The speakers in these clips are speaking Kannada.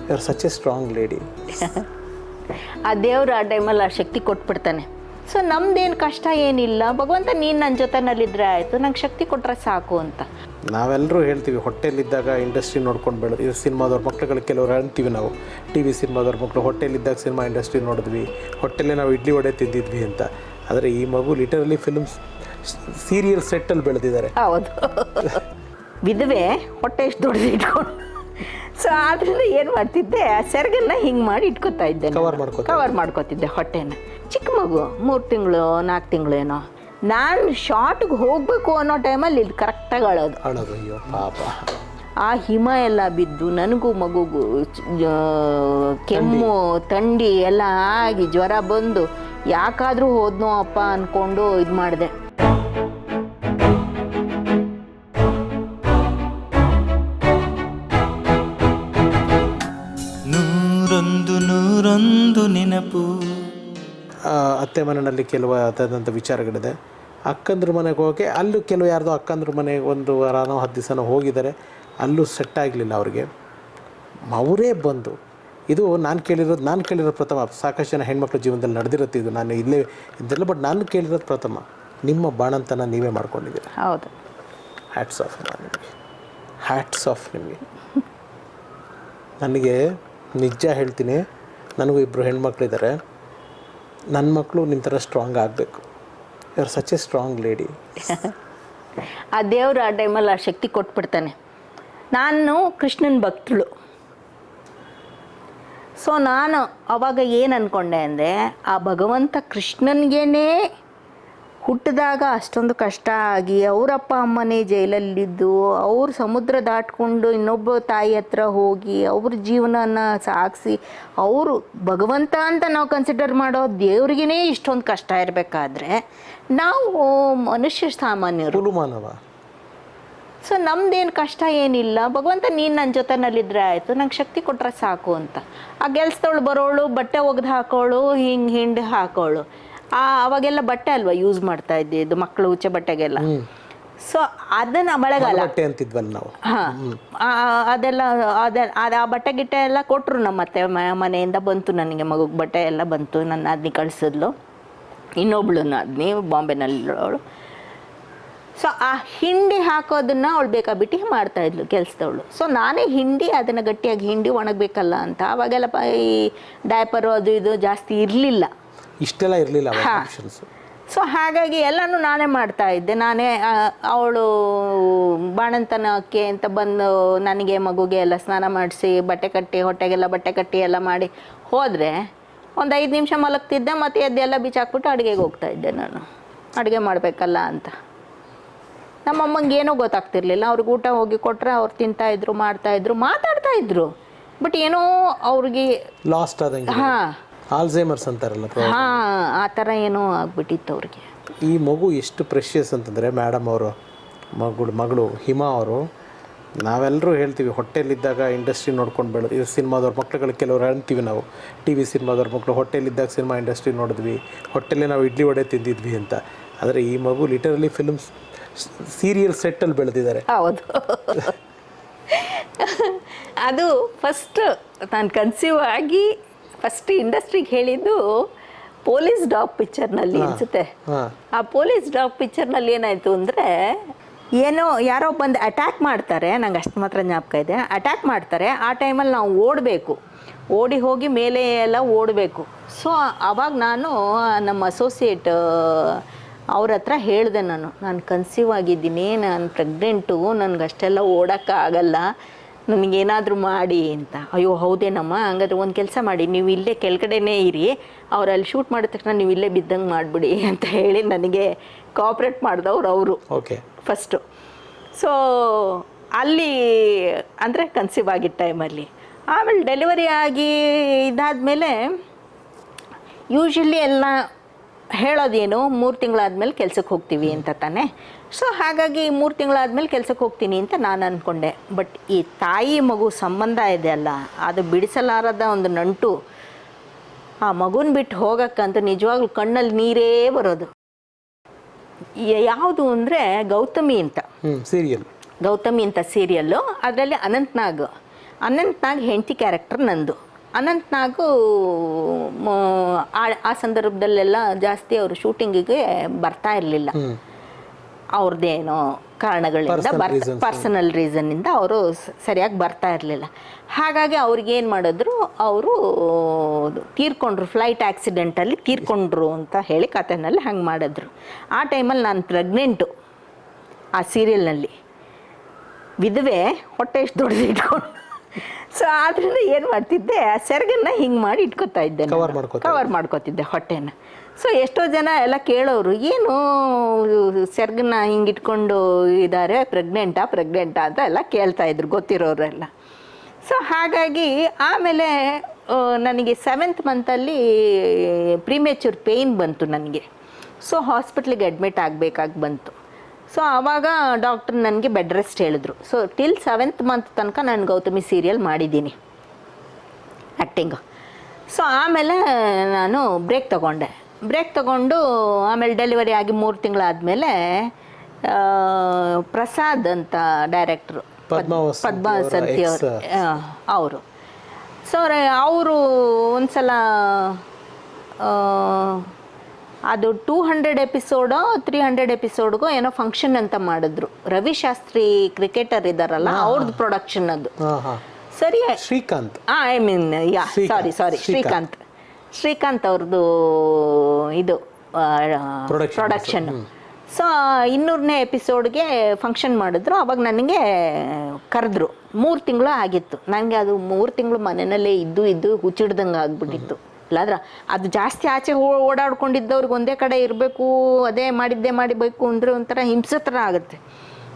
You are such a strong lady. ಆ ದೇವರು ಆ ಟೈಮಲ್ಲಿ ಆ ಶಕ್ತಿ ಕೊಟ್ಬಿಡ್ತಾನೆ. ಸೊ ನಮ್ದೇನು ಕಷ್ಟ ಏನಿಲ್ಲ, ಭಗವಂತ ನೀನು ನನ್ನ ಜೊತೆನಲ್ಲಿದ್ದರೆ ಆಯಿತು, ನಂಗೆ ಶಕ್ತಿ ಕೊಟ್ಟರೆ ಸಾಕು ಅಂತ. ನಾವೆಲ್ಲರೂ ಹೇಳ್ತೀವಿ ಹೊಟ್ಟೆಲಿದ್ದಾಗ ಇಂಡಸ್ಟ್ರಿ ನೋಡ್ಕೊಂಡು ಬೆಳೆದು, ಇದು ಸಿನಿಮಾದವ್ರ ಮಕ್ಳುಗಳು ಕೆಲವರು ಅಂತೀವಿ ನಾವು, ಟಿ ವಿ ಸಿನಿಮಾದವ್ರ ಮಕ್ಕಳು ಹೊಟ್ಟೆಲಿದ್ದಾಗ ಸಿನಿಮಾ ಇಂಡಸ್ಟ್ರಿ ನೋಡಿದ್ವಿ, ಹೊಟ್ಟೆಲ್ಲೇ ನಾವು ಇಡ್ಲಿ ವಡೆ ತಿಂದಿದ್ವಿ ಅಂತ. ಆದರೆ ಈ ಮಗು ಲಿಟರಲಿ ಫಿಲ್ಮ್ಸ್ ಸೀರಿಯಲ್ ಸೆಟ್ಟಲ್ಲಿ ಬೆಳೆದಿದ್ದಾರೆ. ಹೌದು, ವಿಧವೆ ಹೊಟ್ಟೆ ಎಷ್ಟು ದೊಡ್ಡದು ಇಟ್ಕೊಂಡು. ಸೊ ಆದ್ದರಿಂದ ಏನು ಮಾಡ್ತಿದ್ದೆ, ಆ ಸೆರಗನ್ನ ಹಿಂಗೆ ಮಾಡಿ ಇಟ್ಕೊತಾ ಇದ್ದೆ, ಕವರ್ ಮಾಡ್ಕೊತಿದ್ದೆ ಹೊಟ್ಟೆನ. ಚಿಕ್ಕ ಮಗು 3 ತಿಂಗಳು 4 ತಿಂಗಳು ಏನೋ, ನಾನು ಶಾರ್ಟ್ಗೆ ಹೋಗಬೇಕು ಅನ್ನೋ ಟೈಮಲ್ಲಿ ಇಲ್ಲಿ ಕರೆಕ್ಟಾಗಿ ಅಳೋದು. ಅಯ್ಯೋ ಪಾಪ. ಆ ಹಿಮ ಎಲ್ಲ ಬಿದ್ದು ನನಗೂ ಮಗುಗೂ ಕೆಮ್ಮು ಥಂಡಿ ಎಲ್ಲ ಆಗಿ ಜ್ವರ ಬಂದು ಯಾಕಾದರೂ ಹೋದ್ನೋ ಅಪ್ಪ ಅಂದ್ಕೊಂಡು ಇದು ಮಾಡಿದೆ. ನೂರೊಂದು ನೆನಪು. ಅತ್ತೆ ಮನೆಯಲ್ಲಿ ಕೆಲವು ಅದಾದಂಥ ವಿಚಾರಗಳಿದೆ. ಅಕ್ಕಂದ್ರ ಮನೆಗೆ ಹೋಗಿ ಅಲ್ಲೂ ಕೆಲವು ಯಾರ್ದೋ ಅಕ್ಕಂದ್ರ ಮನೆಗೆ 1 ವಾರನೋ 10 ದಿವಸನೋ ಹೋಗಿದ್ದಾರೆ, ಅಲ್ಲೂ ಸೆಟ್ ಆಗಲಿಲ್ಲ ಅವ್ರಿಗೆ. ಅವರೇ ಬಂದು, ಇದು ನಾನು ಕೇಳಿರೋದು ಪ್ರಥಮ. ಸಾಕಷ್ಟು ಜನ ಹೆಣ್ಮಕ್ಳ ಜೀವನದಲ್ಲಿ ನಡೆದಿರುತ್ತೆ ಇದು, ನಾನು ಇಲ್ಲೇ ಇದೆಲ್ಲ, ಬಟ್ ನಾನು ಕೇಳಿರೋದು ಪ್ರಥಮ. ನಿಮ್ಮ ಬಾಣಂತನ ನೀವೇ ಮಾಡ್ಕೊಂಡಿದ್ದೀರ. ಹೌದು, ಹ್ಯಾಟ್ಸ್ ಆಫ್ ನಿಮಗೆ, ಹ್ಯಾಟ್ಸ್ ಆಫ್ ನಿಮಗೆ. ನನಗೆ ನಿಜ ಹೇಳ್ತೀನಿ, ನನಗೂ 2 ಹೆಣ್ಮಕ್ಳಿದ್ದಾರೆ. ನನ್ನ ಮಕ್ಕಳು ನಿಮ್ಮ ಥರ ಸ್ಟ್ರಾಂಗ್ ಆಗಬೇಕು. You are such a strong lady. ಆ ದೇವರು ಆ ಟೈಮಲ್ಲಿ ಆ ಶಕ್ತಿ ಕೊಟ್ಬಿಡ್ತಾನೆ. ನಾನು ಕೃಷ್ಣನ ಭಕ್ತಳು. ಸೊ ನಾನು ಅವಾಗ ಏನು ಅಂದ್ಕೊಂಡೆ ಅಂದರೆ, ಆ ಭಗವಂತ ಕೃಷ್ಣನಿಗೇ ಹುಟ್ಟಿದಾಗ ಅಷ್ಟೊಂದು ಕಷ್ಟ ಆಗಿ ಅವರಪ್ಪ ಅಮ್ಮನೇ ಜೈಲಲ್ಲಿದ್ದು, ಅವ್ರು ಸಮುದ್ರ ದಾಟ್ಕೊಂಡು ಇನ್ನೊಬ್ಬ ತಾಯಿ ಹತ್ರ ಹೋಗಿ ಅವ್ರ ಜೀವನನ ಸಾಗಿಸಿ, ಅವರು ಭಗವಂತ ಅಂತ ನಾವು ಕನ್ಸಿಡರ್ ಮಾಡೋ ದೇವ್ರಿಗೇ ಇಷ್ಟೊಂದು ಕಷ್ಟ ಇರಬೇಕಾದ್ರೆ ನಾವು ಮನುಷ್ಯ ಸಾಮಾನ್ಯರು, ಮಾನವ. ಸೊ ನಮ್ದೇನು ಕಷ್ಟ ಏನಿಲ್ಲ, ಭಗವಂತ ನೀನು ನನ್ನ ಜೊತೆನಲ್ಲಿದ್ದರೆ ಆಯಿತು, ನಂಗೆ ಶಕ್ತಿ ಕೊಟ್ಟರೆ ಸಾಕು ಅಂತ. ಆ ಗೆಲ್ಸ್ದವಳು ಬರೋಳು, ಬಟ್ಟೆ ಒಗೆದು ಹಾಕೋಳು, ಹಿಂಗೆ ಹಿಂಡಿ ಹಾಕೋಳು. ಅವಾಗೆಲ್ಲ ಬಟ್ಟೆ ಅಲ್ವಾ ಯೂಸ್ ಮಾಡ್ತಾ ಇದ್ದಿದ್ದು, ಮಕ್ಕಳು ಉಚ್ಚೆ ಬಟ್ಟೆಗೆಲ್ಲ. ಸೊ ಅದನ್ನು ಮಳೆಗಾಲ ಅಂತಿದ್ವಲ್ಲ ನಾವು. ಹಾಂ, ಅದೆಲ್ಲ ಆ ಬಟ್ಟೆ ಗಿಟ್ಟೆ ಎಲ್ಲ ಕೊಟ್ಟರು. ನಮ್ಮ ಅತ್ತೆ ಮನೆಯಿಂದ ಬಂತು ನನಗೆ, ಮಗುಗೆ ಬಟ್ಟೆ ಎಲ್ಲ ಬಂತು. ನನ್ನ ನಾದಿನಿ ಕಳಿಸಿದ್ಲು, ಇನ್ನೊಬ್ಳು ನಾದಿನಿ ಬಾಂಬೆನಲ್ಲಿರೋಳು. ಸೊ ಆ ಹಿಂಡಿ ಹಾಕೋದನ್ನು ಅವಳು ಬೇಕಾಬಿಟ್ಟು ಮಾಡ್ತಾಯಿದ್ಲು ಕೆಲಸದವಳು. ಸೊ ನಾನೇ ಹಿಂಡಿ ಅದನ್ನು ಗಟ್ಟಿಯಾಗಿ ಹಿಂಡಿ ಒಣಗಬೇಕಲ್ಲ ಅಂತ. ಅವಾಗೆಲ್ಲ ಈ ಡೈಪರು ಅದು ಇದು ಜಾಸ್ತಿ ಇರಲಿಲ್ಲ, ಇಷ್ಟೆಲ್ಲ ಇರಲಿಲ್ಲ. ಸೊ ಹಾಗಾಗಿ ಎಲ್ಲನೂ ನಾನೇ ಮಾಡ್ತಾಯಿದ್ದೆ. ನಾನೇ ಅವಳು ಬಾಣಂತನಕ್ಕೆ ಅಂತ ಬಂದು ನನಗೆ ಮಗುಗೆ ಎಲ್ಲ ಸ್ನಾನ ಮಾಡಿಸಿ ಬಟ್ಟೆ ಕಟ್ಟಿ, ಹೊಟ್ಟೆಗೆಲ್ಲ ಬಟ್ಟೆ ಕಟ್ಟಿ ಎಲ್ಲ ಮಾಡಿ ಹೋದರೆ ಒಂದು 5 ನಿಮಿಷ ಮಲಗ್ತಿದ್ದೆ, ಮತ್ತು ಎದ್ದೆಲ್ಲ ಬಿಚ್ಚಾಕ್ಬಿಟ್ಟು ಅಡುಗೆಗೆ ಹೋಗ್ತಾಯಿದ್ದೆ. ನಾನು ಅಡುಗೆ ಮಾಡಬೇಕಲ್ಲ ಅಂತ. ನಮ್ಮಮ್ಮಂಗೆ ಏನೂ ಗೊತ್ತಾಗ್ತಿರ್ಲಿಲ್ಲ. ಅವ್ರಿಗೆ ಊಟ ಹೋಗಿ ಕೊಟ್ಟರೆ ಅವ್ರು ತಿಂತಾಯಿದ್ರು, ಮಾಡ್ತಾಯಿದ್ರು, ಮಾತಾಡ್ತಾಯಿದ್ರು. ಬಟ್ ಏನೋ ಅವ್ರಿಗೆ ಲಾಸ್ಟ್ ಆದಂಗೆ, ಹಾಂ, ಆಲ್ಝೈಮರ್ಸ್ ಅಂತಾರಲ್ಲ, ಹಾಂ, ಆ ಥರ ಏನೋ ಆಗ್ಬಿಟ್ಟಿತ್ತು ಅವ್ರಿಗೆ. ಈ ಮಗು ಎಷ್ಟು ಪ್ರೆಷಿಯಸ್ ಅಂತಂದರೆ, ಮೇಡಮ್ ಅವರು ಮಗಳು ಹಿಮಾ ಅವರು, ನಾವೆಲ್ಲರೂ ಹೇಳ್ತೀವಿ ಹೊಟ್ಟೆಲಿದ್ದಾಗ ಇಂಡಸ್ಟ್ರಿ ನೋಡ್ಕೊಂಡು ಬೆಳೆದು, ಇದು ಸಿನಿಮಾದವ್ರ ಮಕ್ಳುಗಳು ಕೆಲವರು ಅಂತೀವಿ ನಾವು, ಟಿ ವಿ ಸಿನಿಮಾದವ್ರ ಮಕ್ಕಳು ಹೊಟ್ಟೆಲಿದ್ದಾಗ ಸಿನಿಮಾ ಇಂಡಸ್ಟ್ರಿ ನೋಡಿದ್ವಿ, ಹೊಟ್ಟೆಲ್ಲೇ ನಾವು ಇಡ್ಲಿ ವಡೆ ತಿಂದಿದ್ವಿ ಅಂತ. ಆದರೆ ಈ ಮಗು ಲಿಟರಲಿ ಫಿಲ್ಮ್ಸ್ ಸೀರಿಯಲ್ ಸೆಟ್ಟಲ್ಲಿ ಬೆಳೆದಿದ್ದಾರೆ. ಹೌದು, ಅದು ಫಸ್ಟ್ ನಾನು ಕನ್ಸೀವ್ ಆಗಿ ಫಸ್ಟ್ ಇಂಡಸ್ಟ್ರಿಗೆ ಹೇಳಿದ್ದು ಪೊಲೀಸ್ ಡಾಗ್ ಪಿಕ್ಚರ್ನಲ್ಲಿ ಅನಿಸುತ್ತೆ. ಆ ಪೊಲೀಸ್ ಡಾಗ್ ಪಿಕ್ಚರ್ನಲ್ಲಿ ಏನಾಯಿತು ಅಂದರೆ, ಏನೋ ಯಾರೋ ಬಂದು ಅಟ್ಯಾಕ್ ಮಾಡ್ತಾರೆ, ನಂಗೆ ಅಷ್ಟು ಮಾತ್ರ ಜ್ಞಾಪಕ ಇದೆ. ಅಟ್ಯಾಕ್ ಮಾಡ್ತಾರೆ, ಆ ಟೈಮಲ್ಲಿ ನಾವು ಓಡಬೇಕು, ಓಡಿ ಹೋಗಿ ಮೇಲೆ ಎಲ್ಲ ಓಡಬೇಕು. ಸೊ ಆವಾಗ ನಾನು ನಮ್ಮ ಅಸೋಸಿಯೇಟ್ ಅವ್ರ ಹತ್ರ ಹೇಳಿದೆ, ನಾನು ಕನ್ಸೀವ್ ಆಗಿದ್ದೀನಿ, ನಾನು ಪ್ರೆಗ್ನೆಂಟು, ನನಗೆ ಅಷ್ಟೆಲ್ಲ ಓಡೋಕ್ಕಾಗಲ್ಲ, ನನಗೇನಾದರೂ ಮಾಡಿ ಅಂತ. ಅಯ್ಯೋ ಹೌದೇನಮ್ಮ, ಹಂಗಾದ್ರೆ ಒಂದು ಕೆಲಸ ಮಾಡಿ, ನೀವು ಇಲ್ಲೇ ಕೆಳಗಡೆನೇ ಇರಿ, ಅವರಲ್ಲಿ ಶೂಟ್ ಮಾಡಿದ ತಕ್ಷಣ ನೀವು ಇಲ್ಲೇ ಬಿದ್ದಂಗೆ ಮಾಡಿಬಿಡಿ ಅಂತ ಹೇಳಿ ನನಗೆ ಕೋಆಪ್ರೇಟ್ ಮಾಡಿದವ್ರು ಅವರು ಫಸ್ಟು. ಸೊ ಅಲ್ಲಿ ಅಂದರೆ ಕನ್ಸೀವ್ ಆಗಿದ್ದ ಟೈಮಲ್ಲಿ. ಆಮೇಲೆ ಡೆಲಿವರಿ ಆಗಿ ಇದಾದಮೇಲೆ ಯೂಶ್ವಲಿ ಎಲ್ಲ ಹೇಳೋದೇನು 3 ತಿಂಗಳಾದ್ಮೇಲೆ ಕೆಲ್ಸಕ್ಕೆ ಹೋಗ್ತೀವಿ ಅಂತ ತಾನೆ. ಸೊ ಹಾಗಾಗಿ 3 ತಿಂಗಳಾದ್ಮೇಲೆ ಕೆಲ್ಸಕ್ಕೆ ಹೋಗ್ತೀನಿ ಅಂತ ನಾನು ಅಂದ್ಕೊಂಡೆ. ಬಟ್ ಈ ತಾಯಿ ಮಗು ಸಂಬಂಧ ಇದೆ ಅಲ್ಲ, ಅದು ಬಿಡಿಸಲಾರದ ಒಂದು ನಂಟು. ಆ ಮಗುನ ಬಿಟ್ಟು ಹೋಗೋಕ್ಕಂತ ನಿಜವಾಗ್ಲೂ ಕಣ್ಣಲ್ಲಿ ನೀರೇ ಬರೋದು. ಯಾವುದು ಅಂದರೆ ಗೌತಮಿ ಅಂತ ಸೀರಿಯಲ್, ಗೌತಮಿ ಅಂತ ಸೀರಿಯಲ್ಲು. ಅದರಲ್ಲಿ ಅನಂತ್ನಾಗ್ ಅನಂತ್ನಾಗ್ ಹೆಂಡತಿ ಕ್ಯಾರೆಕ್ಟರ್ ನಂದು. ಅನಂತ್ನಾಗು ಆ ಸಂದರ್ಭದಲ್ಲೆಲ್ಲ ಜಾಸ್ತಿ ಅವರು ಶೂಟಿಂಗಿಗೆ ಬರ್ತಾ ಇರಲಿಲ್ಲ. ಅವ್ರದ್ದೇನೋ ಕಾರಣಗಳಿಂದ ಪರ್ಸನಲ್ ರೀಸನ್ನಿಂದ ಅವರು ಸರಿಯಾಗಿ ಬರ್ತಾ ಇರಲಿಲ್ಲ. ಹಾಗಾಗಿ ಅವ್ರಿಗೇನು ಮಾಡಿದ್ರು, ಅವರು ತೀರ್ಕೊಂಡ್ರು, ಫ್ಲೈಟ್ ಆಕ್ಸಿಡೆಂಟಲ್ಲಿ ತೀರ್ಕೊಂಡ್ರು ಅಂತ ಹೇಳಿ ಕಥೆನಲ್ಲಿ ಹಂಗೆ ಮಾಡಿದ್ರು. ಆ ಟೈಮಲ್ಲಿ ನಾನು ಪ್ರೆಗ್ನೆಂಟು ಆ ಸೀರಿಯಲ್ನಲ್ಲಿ, ವಿಧವೆ, ಹೊಟ್ಟೆ ಎಷ್ಟು ದೊಡ್ಡದು ಇಟ್ಕೊಂಡು. ಸೊ ಆದ್ದರಿಂದ ಏನು ಮಾಡ್ತಿದ್ದೆ, ಆ ಸೆರಗನ್ನು ಹಿಂಗೆ ಮಾಡಿ ಇಟ್ಕೊತಾ ಇದ್ದೆ, ಕವರ್ ಮಾಡ್ಕೋತಿದ್ದೆ ಹೊಟ್ಟೆನ. ಸೊ ಎಷ್ಟೋ ಜನ ಎಲ್ಲ ಕೇಳೋರು, ಏನು ಸೆರಗನ್ನ ಹಿಂಗೆ ಇಟ್ಕೊಂಡು ಇದ್ದಾರೆ, ಪ್ರೆಗ್ನೆಂಟಾ ಅಂತ ಎಲ್ಲ ಕೇಳ್ತಾಯಿದ್ರು ಗೊತ್ತಿರೋರೆಲ್ಲ. ಸೊ ಹಾಗಾಗಿ ಆಮೇಲೆ ನನಗೆ 7th ಮಂತಲ್ಲಿ ಪ್ರಿಮೇಚೂರ್ ಪೇಯ್ನ್ ಬಂತು ನನಗೆ. ಸೊ ಹಾಸ್ಪಿಟ್ಲಿಗೆ ಅಡ್ಮಿಟ್ ಆಗಬೇಕಾಗಿ ಬಂತು. ಸೊ ಆವಾಗ ಡಾಕ್ಟ್ರ್ ನನಗೆ ಬೆಡ್ ರೆಸ್ಟ್ ಹೇಳಿದ್ರು. ಸೊ ಟಿಲ್ 7th ಮಂತ್ ತನಕ ನಾನು ಗೌತಮಿ ಸೀರಿಯಲ್ ಮಾಡಿದ್ದೀನಿ ಆ್ಯಕ್ಟಿಂಗು. ಸೊ ಆಮೇಲೆ ನಾನು ಬ್ರೇಕ್ ತಗೊಂಡು ಆಮೇಲೆ ಡೆಲಿವರಿ ಆಗಿ 3 ತಿಂಗಳಾದಮೇಲೆ ಪ್ರಸಾದ್ ಅಂತ ಡೈರೆಕ್ಟ್ರು, ಪದ್ಮಾವಸಂತಿ ಅವರು. ಸೊ ಅವರು ಒಂದು ಸಲ ಅದು 200 ಎಪಿಸೋಡೋ 300 ಎಪಿಸೋಡ್ಗೋ ಏನೋ ಫಂಕ್ಷನ್ ಅಂತ ಮಾಡಿದ್ರು. ರವಿಶಾಸ್ತ್ರಿ ಕ್ರಿಕೆಟರ್ ಇದ್ದಾರಲ್ಲ, ಅವ್ರದ್ದು ಪ್ರೊಡಕ್ಷನ್ ಅದು. ಸರಿ, ಶ್ರೀಕಾಂತ್, ಐ ಮೀನ್ ಸಾರಿ ಶ್ರೀಕಾಂತ್ ಅವ್ರದ್ದು ಇದು ಪ್ರೊಡಕ್ಷನ್. ಸೊ 200ನೇ ಎಪಿಸೋಡ್ಗೆ ಫಂಕ್ಷನ್ ಮಾಡಿದ್ರು. ಅವಾಗ ನನಗೆ ಕರೆದ್ರು. 3 ತಿಂಗಳು ಆಗಿತ್ತು ನನಗೆ. ಅದು 3 ತಿಂಗಳು ಮನೆಯಲ್ಲೇ ಇದ್ದು ಹುಚ್ಚಿಡ್ದಂಗೆ ಆಗ್ಬಿಟ್ಟಿತ್ತು. ಇಲ್ಲಾಂದ್ರೆ ಅದು ಜಾಸ್ತಿ ಆಚೆ ಓಡಾಡ್ಕೊಂಡಿದ್ದವ್ರಿಗೆ ಒಂದೇ ಕಡೆ ಇರಬೇಕು, ಅದೇ ಮಾಡಬೇಕು ಅಂದರೆ ಒಂಥರ ಹಿಂಸೆ ಥರ ಆಗುತ್ತೆ.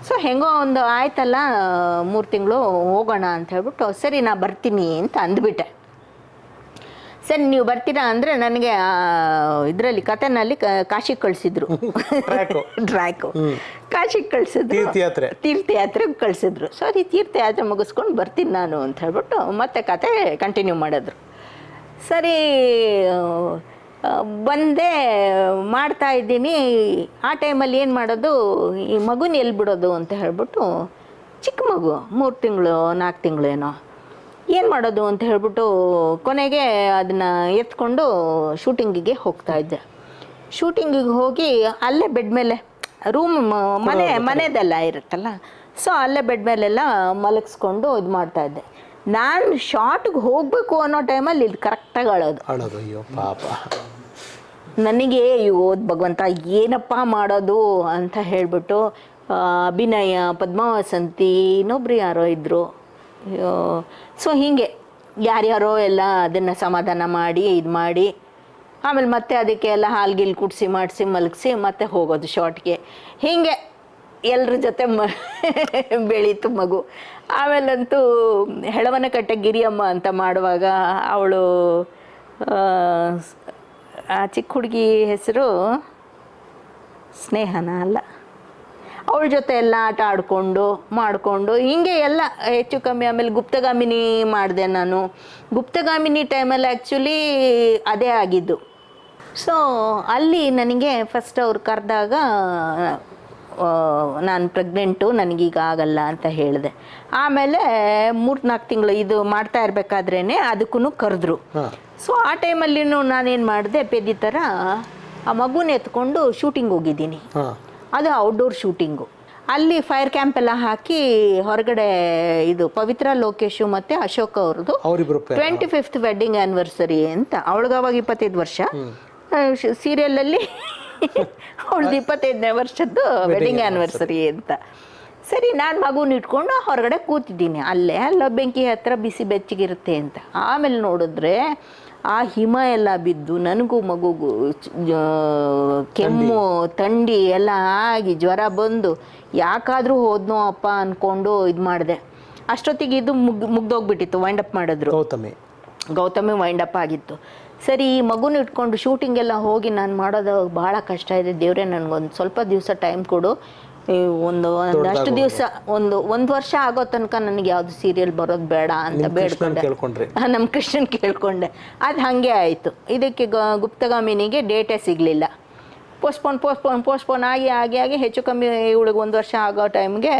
ಸೊ ಹೆಂಗೋ ಒಂದು ಆಯ್ತಲ್ಲ, 3 ತಿಂಗಳು ಹೋಗೋಣ ಅಂತ ಹೇಳ್ಬಿಟ್ಟು, ಸರಿ ನಾ ಬರ್ತೀನಿ ಅಂತ ಅಂದ್ಬಿಟ್ಟೆ. ಸರಿ ನೀವು ಬರ್ತೀರಾ ಅಂದರೆ ನನಗೆ ಇದರಲ್ಲಿ ಕಥೆನಲ್ಲಿ ಕಾಶಿಗೆ ಕಳಿಸಿದ್ರು, ಟ್ರ್ಯಾಕು ಕಾಶಿಗೆ ಕಳಿಸಿದ್ರು, ತೀರ್ಥಯಾತ್ರೆಗೆ ಕಳಿಸಿದ್ರು. ಸರಿ ತೀರ್ಥಯಾತ್ರೆ ಮುಗಿಸ್ಕೊಂಡು ಬರ್ತೀನಿ ನಾನು ಅಂತ ಹೇಳ್ಬಿಟ್ಟು ಮತ್ತೆ ಕತೆ ಕಂಟಿನ್ಯೂ ಮಾಡಿದ್ರು. ಸರಿ ಬಂದೆ, ಮಾಡ್ತಾ ಇದ್ದೀನಿ. ಆ ಟೈಮಲ್ಲಿ ಏನು ಮಾಡೋದು, ಈ ಮಗುನ ಎಲ್ಲಿ ಬಿಡೋದು ಅಂತ ಹೇಳ್ಬಿಟ್ಟು, ಚಿಕ್ಕ ಮಗು 3 ತಿಂಗಳು 4 ತಿಂಗಳು ಏನೋ, ಏನು ಮಾಡೋದು ಅಂತ ಹೇಳ್ಬಿಟ್ಟು ಕೊನೆಗೆ ಅದನ್ನು ಎತ್ಕೊಂಡು ಶೂಟಿಂಗಿಗೆ ಹೋಗ್ತಾ ಇದ್ದೆ. ಶೂಟಿಂಗಿಗೆ ಹೋಗಿ ಅಲ್ಲೇ ಬೆಡ್ ಮೇಲೆ ರೂಮ್ ಮನೆದೆಲ್ಲ ಇರುತ್ತಲ್ಲ, ಸೊ ಅಲ್ಲೇ ಬೆಡ್ ಮೇಲೆಲ್ಲ ಮಲಗಿಸ್ಕೊಂಡು ಇದು ಮಾಡ್ತಾಯಿದ್ದೆ. ನಾನು ಶಾರ್ಟ್ಗೆ ಹೋಗಬೇಕು ಅನ್ನೋ ಟೈಮಲ್ಲಿ ಇಲ್ಲಿ ಕರೆಕ್ಟಾಗಿ ಅಳೋದು. ಅಯ್ಯೋ ಪಾಪ. ನನಗೆ ಭಗವಂತ ಏನಪ್ಪ ಮಾಡೋದು ಅಂತ ಹೇಳಿಬಿಟ್ಟು ಅಭಿನಯ, ಪದ್ಮಾವಸಂತಿ, ಇನ್ನೊಬ್ರು ಯಾರೋ ಇದ್ದರು. ಸೊ ಹೀಗೆ ಯಾರ್ಯಾರೋ ಎಲ್ಲ ಅದನ್ನು ಸಮಾಧಾನ ಮಾಡಿ ಇದು ಮಾಡಿ, ಆಮೇಲೆ ಮತ್ತೆ ಅದಕ್ಕೆ ಎಲ್ಲ ಹಾಲ್ಗಿಲ್ ಕುಡಿಸಿ ಮಾಡಿಸಿ ಮಲಗಿಸಿ ಮತ್ತೆ ಹೋಗೋದು ಶಾರ್ಟ್ಗೆ. ಹೀಗೆ ಎಲ್ಲರ ಜೊತೆ ಬೆಳೀತು ಮಗು. ಆಮೇಲಂತೂ ಹೆಳವನಕಟ್ಟೆ ಗಿರಿಯಮ್ಮ ಅಂತ ಮಾಡುವಾಗ ಅವಳು, ಆ ಚಿಕ್ಕ ಹುಡುಗಿ ಹೆಸರು ಸ್ನೇಹನ ಅಲ್ಲ, ಅವಳ ಜೊತೆ ಎಲ್ಲ ಆಟ ಮಾಡಿಕೊಂಡು ಹೀಗೆ ಎಲ್ಲ ಹೆಚ್ಚು ಕಮ್ಮಿ. ಆಮೇಲೆ ಗುಪ್ತಗಾಮಿನಿ ಮಾಡಿದೆ ನಾನು. ಗುಪ್ತಗಾಮಿನಿ ಟೈಮಲ್ಲಿ ಆ್ಯಕ್ಚುಲಿ ಅದೇ ಆಗಿದ್ದು. ಸೊ ಅಲ್ಲಿ ನನಗೆ ಫಸ್ಟ್ ಅವ್ರು ಕರೆದಾಗ ನಾನು ಪ್ರೆಗ್ನೆಂಟು, ನನಗೀಗ ಆಗಲ್ಲ ಅಂತ ಹೇಳಿದೆ. ಆಮೇಲೆ 3-4 ತಿಂಗಳು ಇದು ಮಾಡ್ತಾ ಇರಬೇಕಾದ್ರೇ ಅದಕ್ಕೂ ಕರೆದ್ರು. ಸೊ ಆ ಟೈಮಲ್ಲಿನೂ ನಾನೇನು ಮಾಡಿದೆ, ಪೆದ್ದಿ ಥರ ಆ ಮಗುನ ಎತ್ಕೊಂಡು ಶೂಟಿಂಗ್ ಹೋಗಿದ್ದೀನಿ. ಅದು ಔಟ್ಡೋರ್ ಶೂಟಿಂಗು. ಅಲ್ಲಿ ಫೈರ್ ಕ್ಯಾಂಪ್ ಎಲ್ಲ ಹಾಕಿ ಹೊರಗಡೆ ಇದು ಪವಿತ್ರ ಲೋಕೇಶು ಮತ್ತು ಅಶೋಕ್ ಅವ್ರದ್ದು 25th ವೆಡ್ಡಿಂಗ್ ಆ್ಯನಿವರ್ಸರಿ ಅಂತ. ಅವಳಿಗೆ ಅವಾಗ 25 ವರ್ಷ, ಸೀರಿಯಲಲ್ಲಿ ಅವಳದು 25ನೇ ವರ್ಷದ್ದು ವೆಡ್ಡಿಂಗ್ ಆ್ಯನಿವರ್ಸರಿ ಅಂತ. ಸರಿ ನಾನು ಮಗುನ ಇಟ್ಕೊಂಡು ಹೊರಗಡೆ ಕೂತಿದ್ದೀನಿ. ಅಲ್ಲ ಬೆಂಕಿ ಹತ್ರ ಬಿಸಿ ಬೆಚ್ಚಗಿರುತ್ತೆ ಅಂತ. ಆಮೇಲೆ ನೋಡಿದ್ರೆ ಆ ಹಿಮ ಎಲ್ಲ ಬಿದ್ದು ನನಗೂ ಮಗುಗೂ ಕೆಮ್ಮು ಥಂಡಿ ಎಲ್ಲ ಆಗಿ ಜ್ವರ ಬಂದು ಯಾಕಾದರೂ ಹೋದ್ನೋ ಅಪ್ಪ ಅಂದ್ಕೊಂಡು ಇದು ಮಾಡಿದೆ. ಅಷ್ಟೊತ್ತಿಗೆ ಇದು ಮುಗ್ದೋಗ್ಬಿಟ್ಟಿತ್ತು. ವೈಂಡಪ್ ಮಾಡಿದ್ರು, ಗೌತಮಿ ವೈಂಡಪ್ ಆಗಿತ್ತು. ಸರಿ ಈ ಮಗುನ ಇಟ್ಕೊಂಡು ಶೂಟಿಂಗೆಲ್ಲ ಹೋಗಿ ನಾನು ಮಾಡೋದು ಭಾಳ ಕಷ್ಟ ಇದೆ, ದೇವರೇ ನನಗೊಂದು ಸ್ವಲ್ಪ ದಿವಸ ಟೈಮ್ ಕೊಡು, ಒಂದಷ್ಟು ದಿವಸ ಒಂದು ವರ್ಷ ಆಗೋ ತನಕ ನನಗೆ ಯಾವುದು ಸೀರಿಯಲ್ ಬರೋದು ಬೇಡ ಅಂತ ಬೇಡ್ಕೊಂಡೆ. ನಮ್ಮ ಕೃಷ್ಣನ್ ಕೇಳ್ಕೊಂಡೆ. ಅದು ಹಾಗೆ ಆಯಿತು. ಇದಕ್ಕೆ ಗುಪ್ತಗಾಮಿನಿಗೆ ಡೇಟೇ ಸಿಗಲಿಲ್ಲ. ಪೋಸ್ಟ್ಪೋನ್ ಆಗಿ ಹೆಚ್ಚು ಕಮ್ಮಿ ಇವಳಿಗೆ 1 ವರ್ಷ ಆಗೋ ಟೈಮ್ಗೆ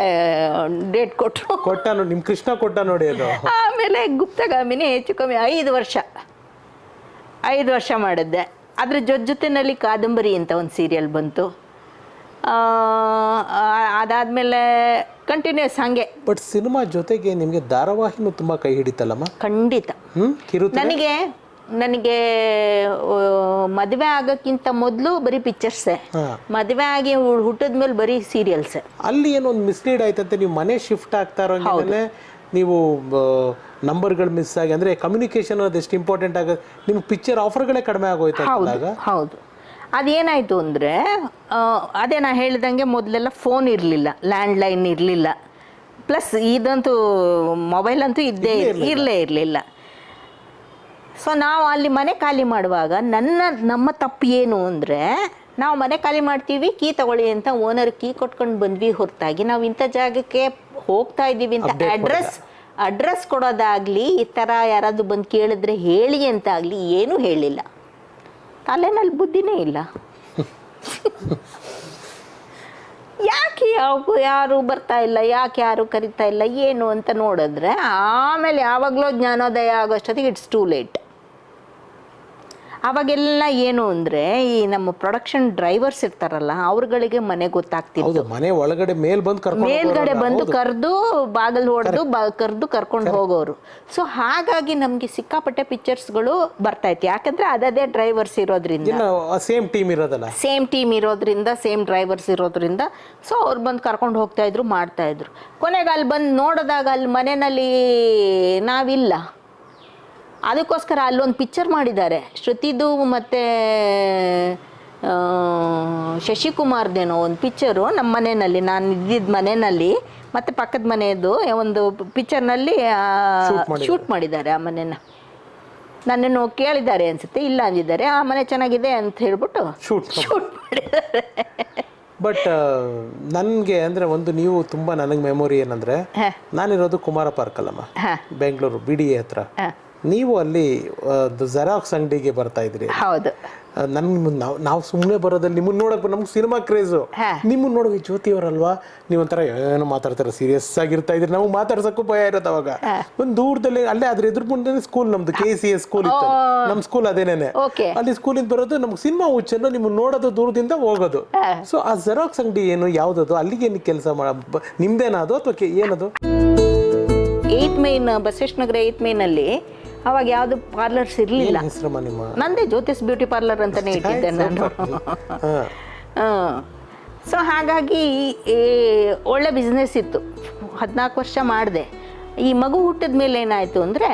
ಡೇಟ್ ಕೊಟ್ಟರು. ಕೊಟ್ಟ ನೋಡಿ, ನಿಮ್ಮ ಕೃಷ್ಣ ಕೊಟ್ಟ ನೋಡಿ ಅದು. ಆಮೇಲೆ ಗುಪ್ತಗಾಮಿನಿ ಹೆಚ್ಚು ಕಮ್ಮಿ 5 ವರ್ಷ ಮಾಡಿದ್ದೆ. ಅದ್ರ ಜೊತೆನಲ್ಲಿ ಕಾದಂಬರಿ ಅಂತ ಒಂದು ಸೀರಿಯಲ್ ಬಂತು. ಅದಾದಮೇಲೆ ಕಂಟಿನ್ಯೂಸ್ ಹಾಗೆ. ಬಟ್ ಸಿನಿಮಾ ಜೊತೆಗೆ ನಿಮಗೆ ಧಾರಾವಾಹಿನೂ ತುಂಬ ಕೈ ಹಿಡಿತಲ್ಲಮ್ಮ? ಖಂಡಿತ. ನನಗೆ ಮದುವೆ ಆಗೋಕ್ಕಿಂತ ಮೊದಲು ಬರೀ ಪಿಕ್ಚರ್ಸೇ, ಮದುವೆ ಆಗಿ ಹುಟ್ಟಿದ ಮೇಲೆ ಬರೀ ಸೀರಿಯಲ್ಸೇ. ಅಲ್ಲಿ ಏನೋ ಒಂದು ಮಿಸ್ಲೀಡ್ ಆಯ್ತಂತೆ, ನೀವು ಮನೆ ಶಿಫ್ಟ್ ಆಗ್ತಾ ಇರೋಂಗೆ ನೀವು ನಂಬರ್ಗಳು ಮಿಸ್ ಆಗಿ, ಅಂದರೆ ಕಮ್ಯುನಿಕೇಶನ್ ಅನ್ನೋದು ಎಷ್ಟು ಇಂಪಾರ್ಟೆಂಟ್ ಆಗೋದು, ನಿಮ್ಗೆ ಪಿಕ್ಚರ್ ಆಫರ್ಗಳೇ ಕಡಿಮೆ ಆಗೋಯ್ತು. ಹೌದು. ಅದೇನಾಯಿತು ಅಂದರೆ, ಅದೇ ನಾ ಹೇಳ್ದಂಗೆ ಮೊದಲೆಲ್ಲ ಫೋನ್ ಇರಲಿಲ್ಲ, ಲ್ಯಾಂಡ್ಲೈನ್ ಇರಲಿಲ್ಲ, ಪ್ಲಸ್ ಇದಂತೂ ಮೊಬೈಲ್ ಅಂತೂ ಇರಲಿಲ್ಲ. ಸೊ ನಾವು ಅಲ್ಲಿ ಮನೆ ಖಾಲಿ ಮಾಡುವಾಗ ನಮ್ಮ ತಪ್ಪು ಏನು ಅಂದರೆ, ನಾವು ಮನೆ ಖಾಲಿ ಮಾಡ್ತೀವಿ, ಕೀ ತಗೊಳ್ಳಿ ಅಂತ ಓನರ್ ಕೀ ಕೊಟ್ಕೊಂಡು ಬಂದ್ವಿ ಹೊರತಾಗಿ ನಾವು ಇಂಥ ಜಾಗಕ್ಕೆ ಹೋಗ್ತಾ ಇದ್ದೀವಿ ಅಂತ ಅಡ್ರೆಸ್ ಕೊಡೋದಾಗಲಿ, ಈ ಥರ ಯಾರಾದರೂ ಬಂದು ಕೇಳಿದ್ರೆ ಹೇಳಿ ಅಂತ ಆಗಲಿ ಏನೂ ಹೇಳಿಲ್ಲ. ತಲೆನಲ್ಲಿ ಬುದ್ಧಿನೇ ಇಲ್ಲ. ಯಾಕೆ ಯಾರು ಬರ್ತಾ ಇಲ್ಲ, ಯಾಕೆ ಯಾರು ಕರಿತಾ ಇಲ್ಲ ಏನು ಅಂತ ನೋಡಿದ್ರೆ, ಆಮೇಲೆ ಯಾವಾಗಲೂ ಜ್ಞಾನೋದಯ ಆಗೋಷ್ಟೊತ್ತಿಗೆ ಇಟ್ಸ್ ಟೂ ಲೇಟ್. ಆವಾಗೆಲ್ಲ ಏನು ಅಂದರೆ, ಈ ನಮ್ಮ ಪ್ರೊಡಕ್ಷನ್ ಡ್ರೈವರ್ಸ್ ಇರ್ತಾರಲ್ಲ, ಅವ್ರುಗಳಿಗೆ ಮನೆ ಗೊತ್ತಾಗ್ತಿತ್ತು. ಮನೆ ಒಳಗಡೆ ಮೇಲ್ಗಡೆ ಬಂದು ಕರೆದು ಬಾಗಿಲು ಹೊಡೆದು ಕರ್ಕೊಂಡು ಹೋಗೋರು. ಸೊ ಹಾಗಾಗಿ ನಮಗೆ ಸಿಕ್ಕಾಪಟ್ಟೆ ಪಿಕ್ಚರ್ಸ್ಗಳು ಬರ್ತಾಯಿತ್ತು. ಯಾಕಂದರೆ ಅದೇ ಡ್ರೈವರ್ಸ್ ಇರೋದ್ರಿಂದ, ಸೇಮ್ ಟೀಮ್ ಇರೋದ್ರಿಂದ ಸೇಮ್ ಡ್ರೈವರ್ಸ್ ಇರೋದ್ರಿಂದ ಸೊ ಅವ್ರು ಬಂದು ಕರ್ಕೊಂಡು ಹೋಗ್ತಾಯಿದ್ರು, ಮಾಡ್ತಾಯಿದ್ರು. ಕೊನೆಗೆ ಅಲ್ಲಿ ಬಂದು ನೋಡಿದಾಗ ಅಲ್ಲಿ ಮನೆಯಲ್ಲಿ ನಾವಿಲ್ಲ. ಅದಕ್ಕೋಸ್ಕರ ಅಲ್ಲೊಂದು ಪಿಕ್ಚರ್ ಮಾಡಿದ್ದಾರೆ, ಶ್ರುತಿದು ಮತ್ತು ಶಶಿಕುಮಾರ್ದೇನೋ ಒಂದು ಪಿಕ್ಚರು ನಮ್ಮ ಮನೆಯಲ್ಲಿ, ನಾನು ಇದ್ದಿದ್ದ ಮನೆಯಲ್ಲಿ ಮತ್ತು ಪಕ್ಕದ ಮನೆಯದು ಒಂದು ಪಿಕ್ಚರ್ನಲ್ಲಿ ಶೂಟ್ ಮಾಡಿದ್ದಾರೆ. ಆ ಮನೆನ ನನ್ನನ್ನು ಕೇಳಿದ್ದಾರೆ ಅನಿಸುತ್ತೆ, ಇಲ್ಲ ಅಂದಿದ್ದಾರೆ. ಆ ಮನೆ ಚೆನ್ನಾಗಿದೆ ಅಂತ ಹೇಳ್ಬಿಟ್ಟು ಶೂಟ್ ಮಾಡಿದ್ದಾರೆ. ಬಟ್ ನನಗೆ ಅಂದರೆ ಒಂದು, ನೀವು ತುಂಬ ನನಗೆ ಮೆಮೊರಿ ಏನಂದರೆ, ನಾನಿರೋದು ಕುಮಾರ ಪಾರ್ಕ್ ಅಲ್ಲಮ್ಮ, ಬೆಂಗಳೂರು BDA ಹತ್ರ. ನೀವು ಅಲ್ಲಿ ಜೆರಾಕ್ಸ್ ಅಂಗಡಿಗೆ ಬರ್ತಾ ಇದ್ರಿ. ಹೌದು. ನಾವು ಸುಮ್ಮನೆ ಬರೋದಲ್ಲಿ ನಿಮ್ಮನ್ನ ನೋಡಕ್ಕೆ ನಮ್ಗೆ ಸಿನಿಮಾ ಕ್ರೇಜು. ನಿಮ್ಮನ್ನ ನೋಡುವ ಜ್ಯೋತಿ ಅವರಲ್ವಾ, ನೀವೊಂಥರ ಏನೋ ಮಾತಾಡ್ತಾರೆ, ಸೀರಿಯಸ್ ಆಗಿರ್ತಾ ಇದ್ರಿ. ನಮಗೆ ಮಾತಾಡ್ಸಕ್ಕೂ ಭಯ ಇರೋದು ಅವಾಗ. ಒಂದು ದೂರದಲ್ಲಿ ಅಲ್ಲೇ ಅದ್ರ ಎದುರು ಮುಂದೆ ಸ್ಕೂಲ್, ನಮ್ದು KCS ಸ್ಕೂಲ್ ಇತ್ತು, ನಮ್ಮ ಸ್ಕೂಲ್ ಅದೇನೇನೆ. ಅಲ್ಲಿ ಸ್ಕೂಲಿಂದ ಬರೋದು, ನಮ್ಗೆ ಸಿನಿಮಾ ಹುಚ್ಚನ್ನು ನಿಮ್ಮನ್ನ ನೋಡೋದು, ದೂರದಿಂದ ಹೋಗೋದು. ಸೊ ಆ ಜೆರಾಕ್ಸ್ ಅಂಗಡಿ ಏನು, ಯಾವುದದು, ಅಲ್ಲಿಗೆ ಏನು ಕೆಲಸ ನಿಮ್ದೇನದು ಅಥವಾ ಏನದು? 8 ಮೈನ್ ಬಸವೇಶ್ವರ ನಗರ 8 ಮೈನಲ್ಲಿ ಅವಾಗ ಯಾವುದು ಪಾರ್ಲರ್ಸ್ ಇರಲಿಲ್ಲ. ನಂದೇ ಜ್ಯೋತಿಸ್ ಬ್ಯೂಟಿ ಪಾರ್ಲರ್ ಅಂತಲೇ ಇಟ್ಟಿದ್ದೆ ನಾನು. ಸೊ ಹಾಗಾಗಿ ಒಳ್ಳೆ ಬಿಸ್ನೆಸ್ ಇತ್ತು. 14 ವರ್ಷ ಮಾಡಿದೆ. ಈ ಮಗು ಹುಟ್ಟಿದ ಮೇಲೆ ಏನಾಯಿತು ಅಂದರೆ,